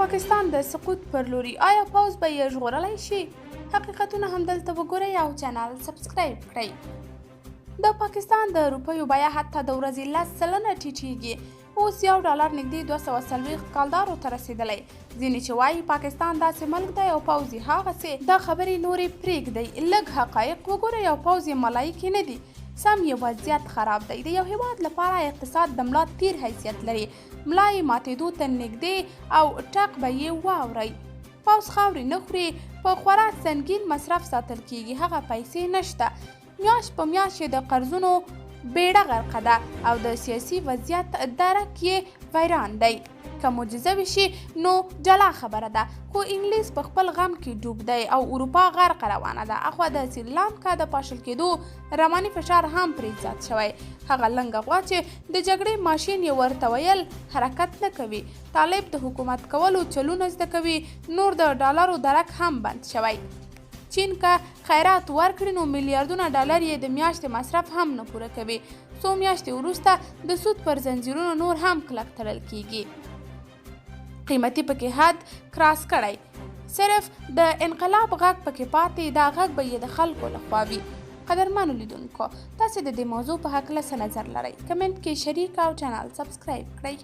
پاکستان د سقوط پر لوري آیا پوځ به یې ژغورلی شي؟ حقیقتونه همدلته وګورئ او چینل سبسکرایب کړئ. د پاکستان د روپیو بیه حتی د ورځې 10 سلنه ټیټیږي. اوس $1 نږدې 240 کالدارو ته رسیدلی. ځینې چې وایي پاکستان داسې ملک دی او پوځ یې هغسې. دا خبرې نورې پرېږدئ، لږ حقایق وګورئ او پوځ یې ملایکې نه دي. سم یې وضعیت خراب دی. د یو هیواد لپاره اقتصاد د ملا تیر حیثیت لري. ملا یې ماتېدو ته نږدې او ټک به یې واورئ. پوځ خاورې نه خوري، په خورا سنګین مصرف ساتل کیږي. هغه پیسې نشته. میاشت په میاشت د قرضونو بیړه غرقه ده او د سیاسي وضعیت درک یې ویران دی. که معجزه وشي نو جلا خبره ده، خو انګلیس په خپل غم کې ډوب دی او اروپا غرق روانه ده. اخوا د سریلانکا د پاشل کېدو رواني فشار هم پرې زیات شوی. هغه لنګه غوا چې د جګړې ماشین یې ورته ویل حرکت نه کوي. طالب د حکومت کولو چلونه زده کوي. نور د ډالرو درک هم بند شوی. چین که خیرات ورکړي نو $میلیاردونه یې د میاشتې مصرف هم نه پوره کوي. څو میاشتې وروسته د سود پر زنځیرونو نور هم کلک تړل کیږي. قیمتي پکې حد کراس کړی. صرف د انقلاب غږ پکې پاتې. دا غږ به یې د خلکو لخوا وي. قدرمنو لیدونکو، تاسې د دې موضوع په هکله څه نظر لرئ؟ کمنټ کې شریک او چینل سبسکرایب کړئ.